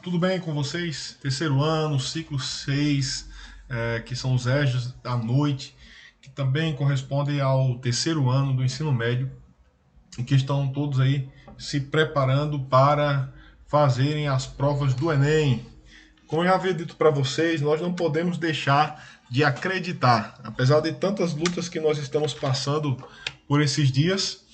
tudo bem com vocês? Terceiro ano, ciclo 6, que são os EJAs da noite, que também correspondem ao terceiro ano do ensino médio, e que estão todos aí se preparando para fazerem as provas do Enem. Como eu já havia dito para vocês, nós não podemos deixar de acreditar. Apesar de tantas lutas que nós estamos passando por esses dias,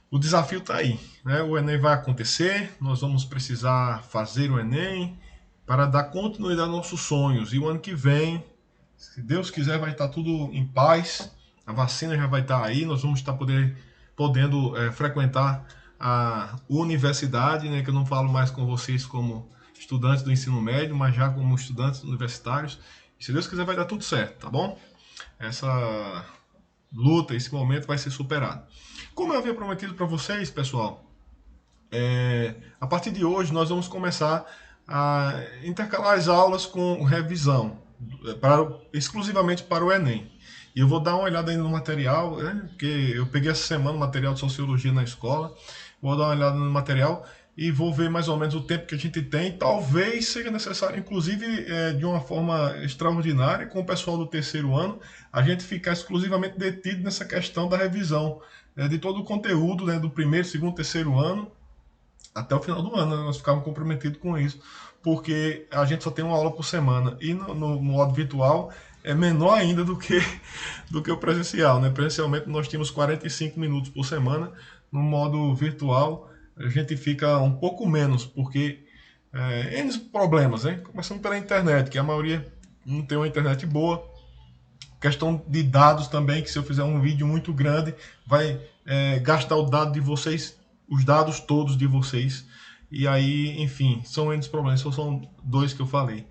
o desafio está aí, né? O Enem vai acontecer, nós vamos precisar fazer o Enem para dar continuidade aos nossos sonhos. E o ano que vem, se Deus quiser, vai estar tudo em paz, a vacina já vai estar aí, nós vamos estar podendo frequentar a universidade, né? Que eu não falo mais com vocês como estudantes do ensino médio, mas já como estudantes universitários. E se Deus quiser, vai dar tudo certo, tá bom? Essa luta, esse momento vai ser superado. Como eu havia prometido para vocês, pessoal, a partir de hoje nós vamos começar a intercalar as aulas com revisão, exclusivamente para o Enem. E eu vou dar uma olhada aí no material, né, porque eu peguei essa semana o material de Sociologia na escola, vou dar uma olhada no material e vou ver mais ou menos o tempo que a gente tem. Talvez seja necessário, inclusive, de uma forma extraordinária, com o pessoal do terceiro ano, a gente ficar exclusivamente detido nessa questão da revisão, de todo o conteúdo, né, do primeiro, segundo, terceiro ano, até o final do ano, né, nós ficávamos comprometidos com isso, porque a gente só tem uma aula por semana, e no modo virtual é menor ainda do que o presencial, né? Presencialmente nós tínhamos 45 minutos por semana, no modo virtual a gente fica um pouco menos, porque N problemas, né? Começando pela internet, que a maioria não tem uma internet boa, questão de dados também, que se eu fizer um vídeo muito grande, vai gastar o dado de vocês, os dados todos de vocês, e aí, enfim, são N problemas, são dois que eu falei.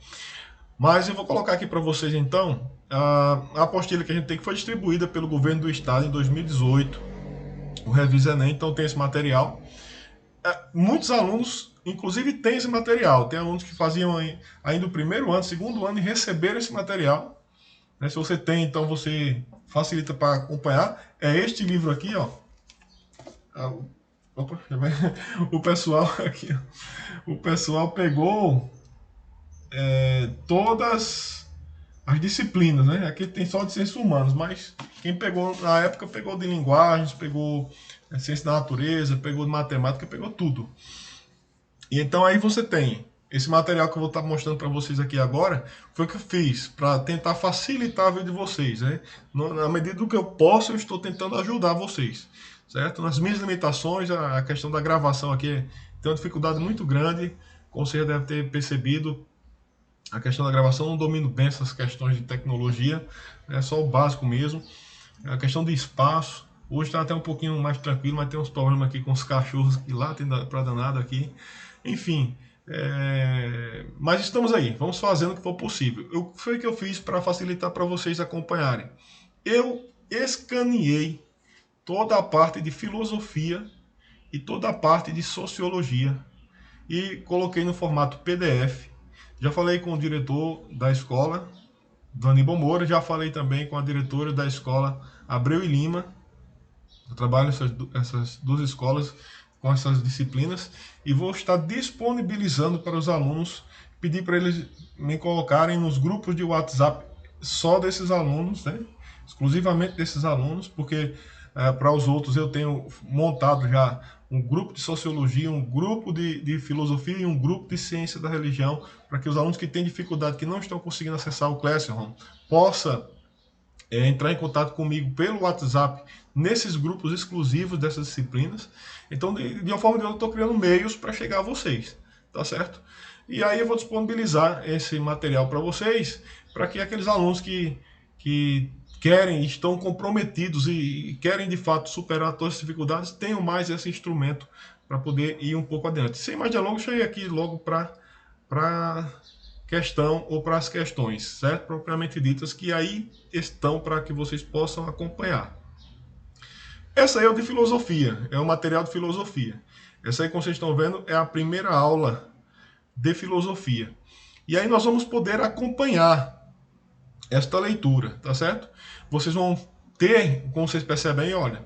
Mas eu vou colocar aqui para vocês então a apostila que a gente tem, que foi distribuída pelo governo do estado em 2018, o Revisa Enem, então tem esse material. Muitos alunos, inclusive, têm esse material. Tem alunos que faziam ainda o primeiro ano, segundo ano e receberam esse material. Né? Se você tem, então você facilita para acompanhar. É este livro aqui, ó. Opa, o pessoal aqui, o pessoal pegou todas as disciplinas, né? Aqui tem só de ciências humanas, mas quem pegou na época pegou de linguagens, pegou ciência da natureza, pegou de matemática, pegou tudo. E então aí você tem esse material que eu vou estar mostrando para vocês aqui agora, foi o que eu fiz para tentar facilitar a vida de vocês, né? Na medida do que eu posso, eu estou tentando ajudar vocês, certo? Nas minhas limitações, a questão da gravação aqui tem uma dificuldade muito grande, como você já deve ter percebido. A questão da gravação, não domino bem essas questões de tecnologia, é só o básico mesmo. A questão de espaço, hoje está até um pouquinho mais tranquilo, mas tem uns problemas aqui com os cachorros que lá tem para danado aqui. Enfim, mas estamos aí, vamos fazendo o que for possível. Foi o que eu fiz para facilitar para vocês acompanharem. Eu escaneei toda a parte de filosofia e toda a parte de sociologia e coloquei no formato PDF. Já falei com o diretor da escola, do Aníbal Moura, já falei também com a diretora da escola Abreu e Lima. Eu trabalho essas duas escolas com essas disciplinas e vou estar disponibilizando para os alunos, pedir para eles me colocarem nos grupos de WhatsApp só desses alunos, né? Exclusivamente desses alunos, porque para os outros eu tenho montado já um grupo de sociologia, um grupo de filosofia e um grupo de ciência da religião, para que os alunos que têm dificuldade, que não estão conseguindo acessar o Classroom, possa entrar em contato comigo pelo WhatsApp nesses grupos exclusivos dessas disciplinas. Então, de uma forma ou de outra, eu estou criando meios para chegar a vocês, tá certo? E aí eu vou disponibilizar esse material para vocês, para que aqueles alunos que querem, estão comprometidos e querem de fato superar todas as dificuldades, tenham mais esse instrumento para poder ir um pouco adiante. Sem mais delongas, cheguei aqui logo para questão ou para as questões, certo? Propriamente ditas, que aí estão para que vocês possam acompanhar. Essa aí é o de filosofia, é o material de filosofia. Essa aí, como vocês estão vendo, é a primeira aula de filosofia. E aí nós vamos poder acompanhar esta leitura, tá certo? Vocês vão ter, como vocês percebem, olha,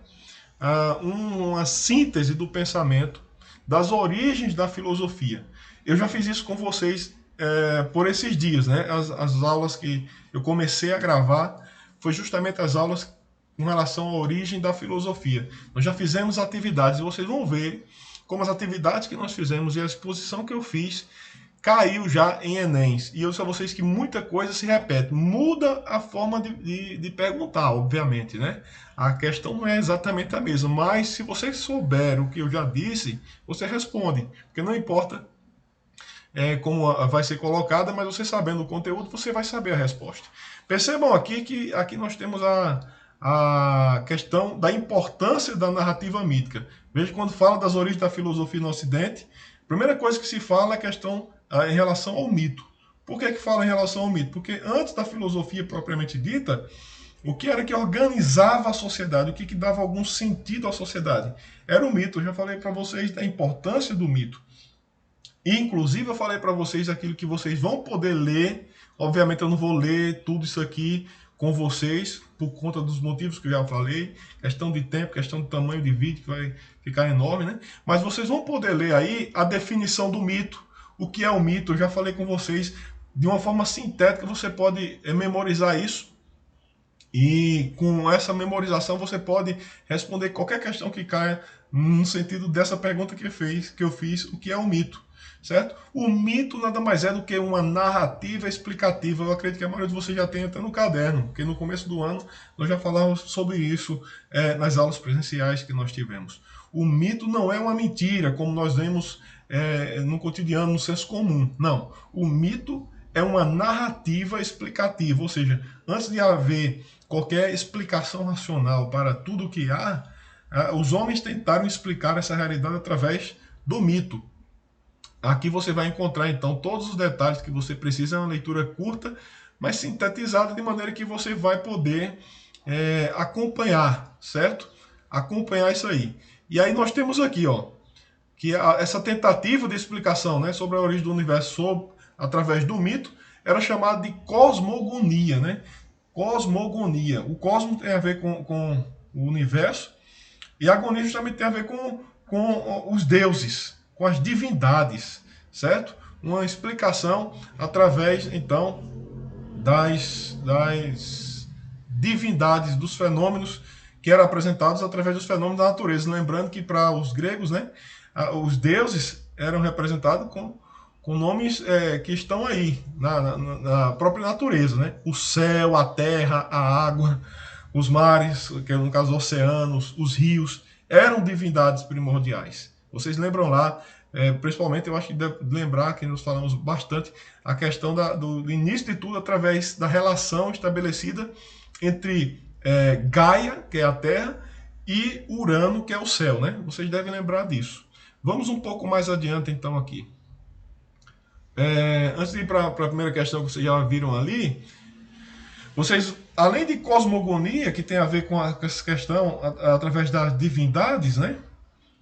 uma síntese do pensamento, das origens da filosofia. eu já fiz isso com vocês por esses dias, né? As aulas que eu comecei a gravar foi justamente as aulas com relação à origem da filosofia. Nós já fizemos atividades e vocês vão ver como as atividades que nós fizemos e a exposição que eu fiz caiu já em Enems. E eu disse a vocês que muita coisa se repete. Muda a forma de perguntar, obviamente, né? A questão não é exatamente a mesma, mas se vocês souberem o que eu já disse, você responde. Porque não importa como vai ser colocada, mas você sabendo o conteúdo, você vai saber a resposta. Percebam aqui que aqui nós temos a questão da importância da narrativa mítica. Veja, quando fala das origens da filosofia no Ocidente, a primeira coisa que se fala é a questão em relação ao mito. Por que fala em relação ao mito? Porque antes da filosofia propriamente dita, o que era que organizava a sociedade, o que dava algum sentido à sociedade? Era o mito. Eu já falei para vocês da importância do mito. Inclusive, eu falei para vocês aquilo que vocês vão poder ler. Obviamente, eu não vou ler tudo isso aqui com vocês, por conta dos motivos que eu já falei. Questão de tempo, questão de tamanho de vídeo, que vai ficar enorme, né? Mas vocês vão poder ler aí a definição do mito. O que é o mito? Eu já falei com vocês. De uma forma sintética, você pode memorizar isso. E com essa memorização, você pode responder qualquer questão que caia no sentido dessa pergunta que eu fiz, o que é o mito. Certo? O mito nada mais é do que uma narrativa explicativa. Eu acredito que a maioria de vocês já tem até no caderno, porque no começo do ano nós já falamos sobre isso nas aulas presenciais que nós tivemos. O mito não é uma mentira, como nós vemos no cotidiano, no senso comum. Não. O mito é uma narrativa explicativa, ou seja, antes de haver qualquer explicação racional para tudo o que há, os homens tentaram explicar essa realidade através do mito. Aqui você vai encontrar, então, todos os detalhes que você precisa. É uma leitura curta, mas sintetizada de maneira que você vai poder acompanhar, certo? Acompanhar isso aí. E aí nós temos aqui, ó, que essa tentativa de explicação, né, sobre a origem do universo através do mito era chamada de cosmogonia, né? Cosmogonia. O cosmo tem a ver com o universo e a agonia justamente tem a ver com os deuses, com as divindades, certo? Uma explicação através, então, das divindades, dos fenômenos que eram apresentados através dos fenômenos da natureza. Lembrando que para os gregos, né, os deuses eram representados com nomes que estão aí, na própria natureza, né? O céu, a terra, a água, os mares, que no caso os oceanos, os rios, eram divindades primordiais. Vocês lembram lá, principalmente eu acho que deve lembrar que nós falamos bastante a questão do início de tudo através da relação estabelecida entre Gaia, que é a Terra, e Urano, que é o céu, né? Vocês devem lembrar disso. Vamos um pouco mais adiante então aqui. Antes de ir para a primeira questão que vocês já viram ali, vocês, além de cosmogonia, que tem a ver com essa questão através das divindades, né?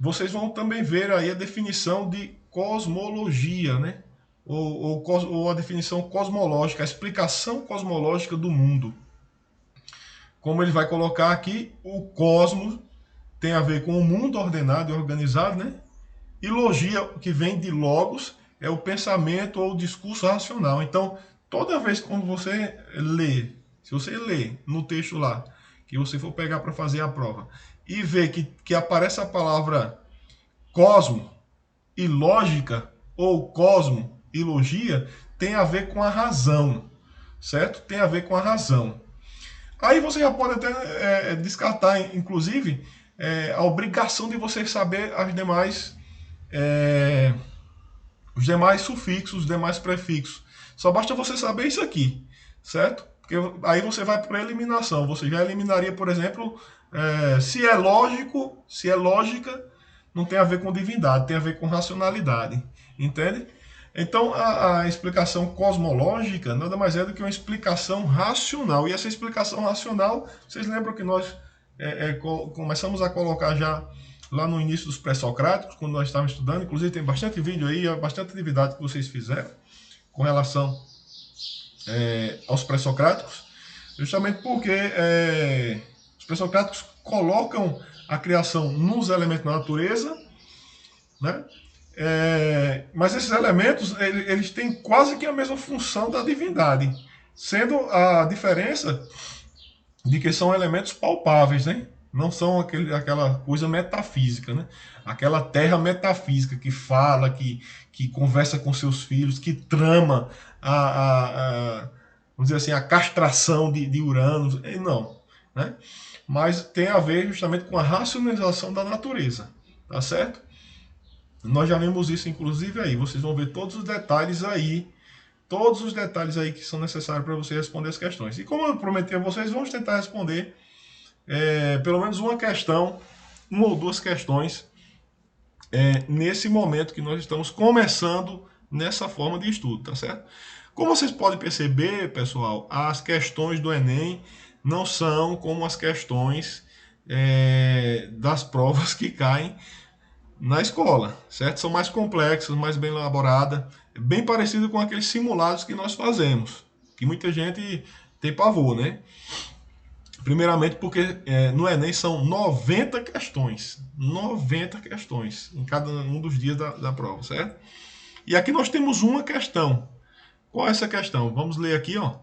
Vocês vão também ver aí a definição de cosmologia, né? Ou a definição cosmológica, a explicação cosmológica do mundo. Como ele vai colocar aqui, o cosmos tem a ver com o mundo ordenado e organizado, né? E logia, que vem de logos, é o pensamento ou o discurso racional. Então, toda vez que você lê, se você lê no texto lá, que você for pegar para fazer a prova, e ver que aparece a palavra cosmo e lógica, ou cosmo e logia, tem a ver com a razão, certo? Tem a ver com a razão. Aí você já pode até descartar, inclusive, a obrigação de você saber os demais sufixos, os demais prefixos. Só basta você saber isso aqui, certo? Porque aí você vai para a eliminação. Você já eliminaria, por exemplo, se é lógico, se é lógica, não tem a ver com divindade, tem a ver com racionalidade. Entende? Então, a explicação cosmológica nada mais é do que uma explicação racional. E essa explicação racional, vocês lembram que nós começamos a colocar já lá no início dos pré-socráticos, quando nós estávamos estudando. Inclusive tem bastante vídeo aí, bastante atividade que vocês fizeram com relação aos pré-socráticos, justamente porque os pré-socráticos colocam a criação nos elementos da natureza, né? Mas esses elementos, eles têm quase que a mesma função da divindade, sendo a diferença de que são elementos palpáveis, né? Não são aquela coisa metafísica, né? Aquela terra metafísica que fala, que conversa com seus filhos, que trama vamos dizer assim, a castração de Urano. Não, né? Mas tem a ver justamente com a racionalização da natureza, tá certo? Nós já vimos isso, inclusive, aí. Vocês vão ver todos os detalhes aí que são necessários para você responder as questões. E como eu prometi a vocês, vamos tentar responder pelo menos uma ou duas questões nesse momento que nós estamos começando nessa forma de estudo, tá certo? Como vocês podem perceber, pessoal, as questões do Enem não são como as questões das provas que caem na escola, certo? São mais complexas, mais bem elaboradas, bem parecido com aqueles simulados que nós fazemos, que muita gente tem pavor, né? Primeiramente porque no Enem são 90 questões em cada um dos dias da prova, certo? E aqui nós temos uma questão. Qual é essa questão? Vamos ler aqui, ó.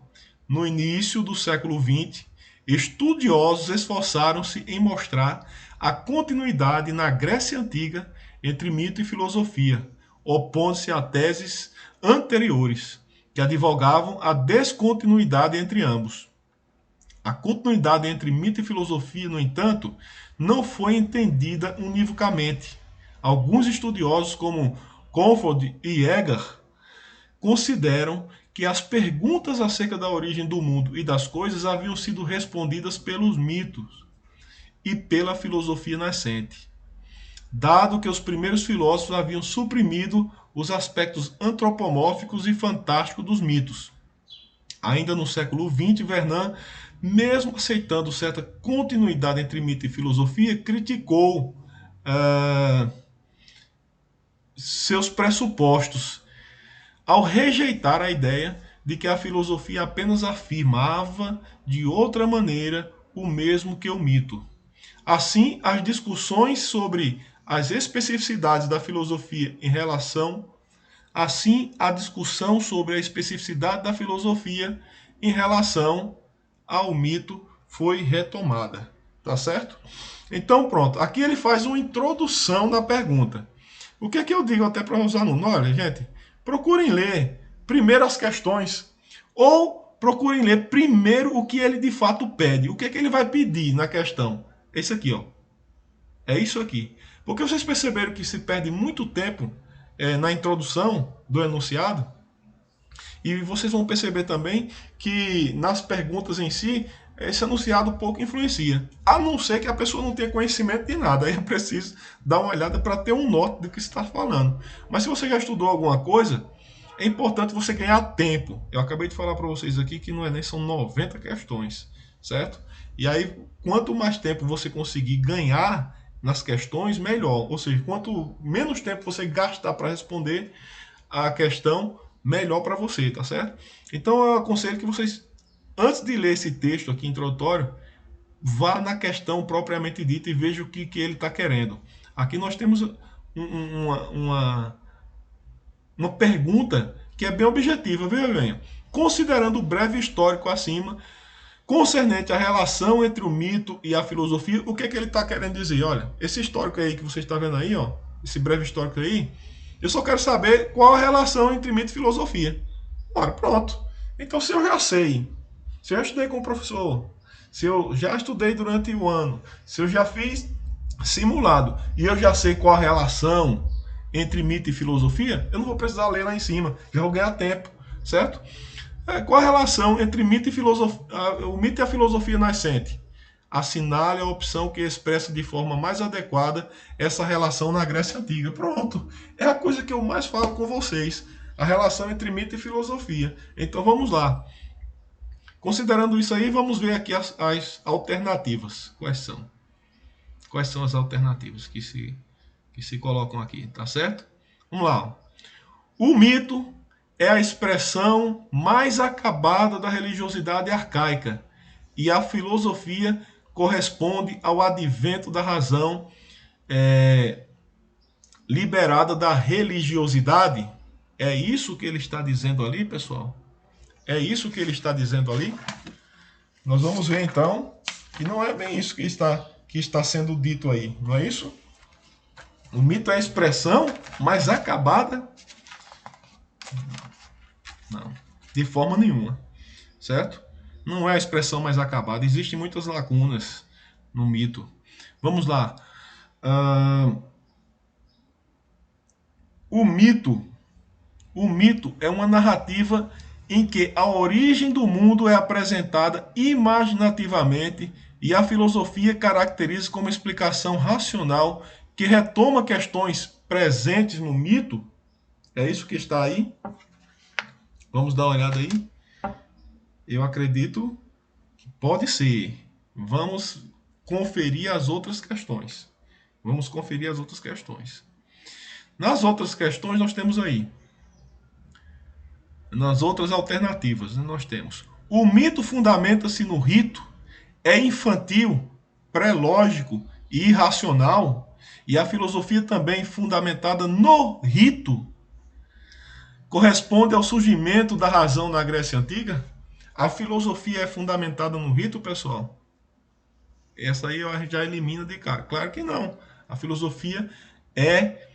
No início do século XX, estudiosos esforçaram-se em mostrar a continuidade na Grécia Antiga entre mito e filosofia, opondo-se a teses anteriores, que advogavam a descontinuidade entre ambos. A continuidade entre mito e filosofia, no entanto, não foi entendida univocamente. Alguns estudiosos, como Comfort e Egger, consideram que as perguntas acerca da origem do mundo e das coisas haviam sido respondidas pelos mitos e pela filosofia nascente, dado que os primeiros filósofos haviam suprimido os aspectos antropomórficos e fantásticos dos mitos. Ainda no século XX, Vernon, mesmo aceitando certa continuidade entre mito e filosofia, criticou seus pressupostos ao rejeitar a ideia de que a filosofia apenas afirmava de outra maneira o mesmo que o mito. Assim, as discussões sobre as especificidades da filosofia em relação Assim, a discussão sobre a especificidade da filosofia em relação ao mito foi retomada. Tá certo? Então, pronto. Aqui ele faz uma introdução da pergunta. O que é que eu digo até para os alunos? Olha, gente, procurem ler primeiro as questões ou procurem ler primeiro o que ele de fato pede. O que é que ele vai pedir na questão? É isso aqui, ó. É isso aqui. Porque vocês perceberam que se perde muito tempo na introdução do enunciado, e vocês vão perceber também que nas perguntas em si, esse enunciado pouco influencia, a não ser que a pessoa não tenha conhecimento de nada, aí é preciso dar uma olhada para ter um norte do que se está falando. Mas se você já estudou alguma coisa, é importante você ganhar tempo. Eu acabei de falar para vocês aqui que no Enem são 90 questões, certo? E aí, quanto mais tempo você conseguir ganhar nas questões, melhor. Ou seja, quanto menos tempo você gastar para responder a questão, melhor para você, tá certo? Então eu aconselho que vocês, antes de ler esse texto aqui introdutório, vá na questão propriamente dita e veja o que ele está querendo. Aqui nós temos uma pergunta que é bem objetiva, veja bem. Considerando o breve histórico acima, concernente à relação entre o mito e a filosofia, o que é que ele está querendo dizer? Olha, esse histórico aí que você está vendo aí, ó, esse breve histórico aí, eu só quero saber qual a relação entre mito e filosofia. Ora, pronto. Então, se eu já sei, se eu já estudei com o professor, se eu já estudei durante o ano, se eu já fiz simulado e eu já sei qual a relação entre mito e filosofia, eu não vou precisar ler lá em cima, já vou ganhar tempo, certo? Qual a relação entre mito e o mito e a filosofia nascente? Assinale a opção que expressa de forma mais adequada essa relação na Grécia Antiga. Pronto. É a coisa que eu mais falo com vocês. A relação entre mito e filosofia. Então vamos lá. Considerando isso aí, vamos ver aqui as alternativas. Quais são? Quais são as alternativas que se colocam aqui, tá certo? Vamos lá. O mito é a expressão mais acabada da religiosidade arcaica, e a filosofia corresponde ao advento da razão liberada da religiosidade. É isso que ele está dizendo ali, pessoal? É isso que ele está dizendo ali? Nós vamos ver então que não é bem isso que está sendo dito aí, não é isso? O mito é a expressão mais acabada? Não, de forma nenhuma, certo? Não é a expressão mais acabada, existem muitas lacunas no mito. Vamos lá. O mito é uma narrativa em que a origem do mundo é apresentada imaginativamente e a filosofia caracteriza como explicação racional que retoma questões presentes no mito. É isso que está aí? Vamos dar uma olhada aí? Eu acredito que pode ser. Vamos conferir as outras questões. Vamos conferir as outras questões. Nas outras questões nós temos aí, nas outras alternativas, nós temos: o mito fundamenta-se no rito, é infantil, pré-lógico e irracional, e a filosofia também fundamentada no rito corresponde ao surgimento da razão na Grécia Antiga? A filosofia é fundamentada no rito, pessoal? Essa aí a gente já elimina de cara. Claro que não. A filosofia é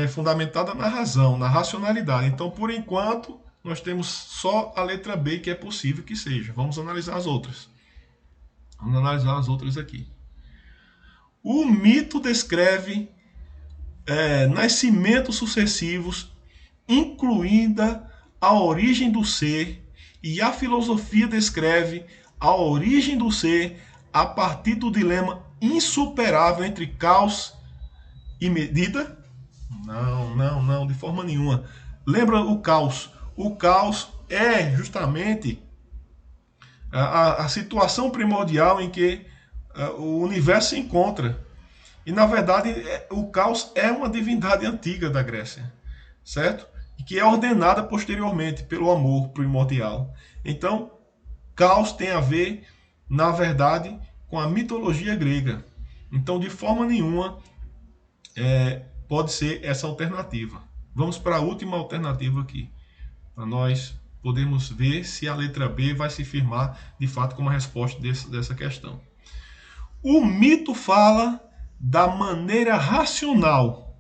fundamentada na razão, na racionalidade. Então, por enquanto, nós temos só a letra B que é possível que seja. Vamos analisar as outras. Vamos analisar as outras aqui. O mito descreve nascimentos sucessivos, incluindo a origem do ser, e a filosofia descreve a origem do ser a partir do dilema insuperável entre caos e medida? Não, de forma nenhuma. Lembra o caos? O caos é justamente a situação primordial em que o universo se encontra. E na verdade o caos é uma divindade antiga da Grécia, certo? E que é ordenada posteriormente pelo amor primordial. Então, caos tem a ver, na verdade, com a mitologia grega. Então, de forma nenhuma, pode ser essa alternativa. Vamos para a última alternativa aqui, para nós podermos ver se a letra B vai se firmar de fato como a resposta dessa questão. O mito fala da maneira racional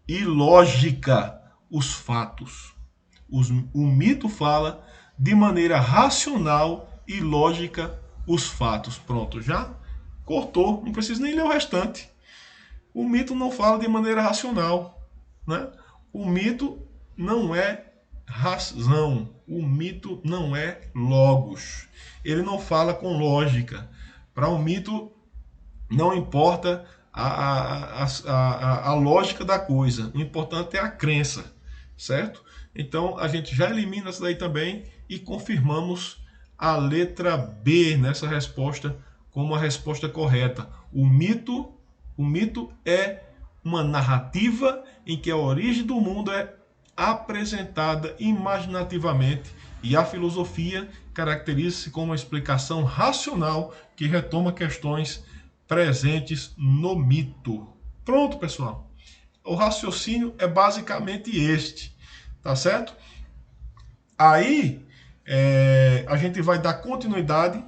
e lógica os fatos. O mito fala de maneira racional e lógica os fatos. Pronto, já cortou, não preciso nem ler o restante. O mito não fala de maneira racional, né? O mito não é razão, o mito não é logos. Ele não fala com lógica. Para o mito não importa a lógica da coisa, o importante é a crença, certo? Então a gente já elimina isso daí também e confirmamos a letra B nessa resposta como a resposta correta. O mito é uma narrativa em que a origem do mundo é apresentada imaginativamente e a filosofia caracteriza-se como uma explicação racional que retoma questões presentes no mito. Pronto, pessoal. O raciocínio é basicamente este, tá certo? Aí a gente vai dar continuidade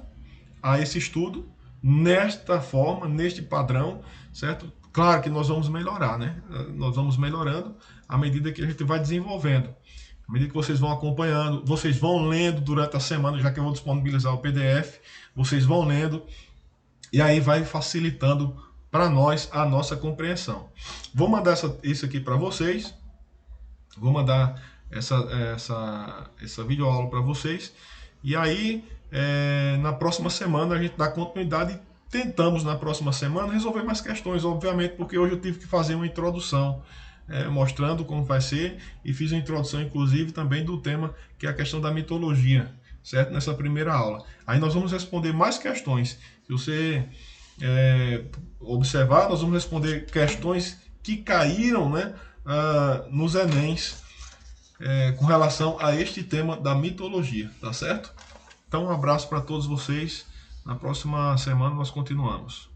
a esse estudo nesta forma, neste padrão, certo? Claro que nós vamos melhorar, né? Nós vamos melhorando à medida que a gente vai desenvolvendo. À medida que vocês vão acompanhando, vocês vão lendo durante a semana, já que eu vou disponibilizar o PDF, vocês vão lendo e aí vai facilitando para nós a nossa compreensão. Vou mandar isso aqui para vocês, vou mandar essa videoaula para vocês, e aí na próxima semana a gente dá continuidade. Tentamos na próxima semana resolver mais questões, obviamente, porque hoje eu tive que fazer uma introdução mostrando como vai ser, e fiz uma introdução inclusive também do tema que é a questão da mitologia, certo? Nessa primeira aula. Aí nós vamos responder mais questões. Se você observar, nós vamos responder questões que caíram, né, nos Enems com relação a este tema da mitologia, tá certo? Então um abraço para todos vocês. Na próxima semana nós continuamos.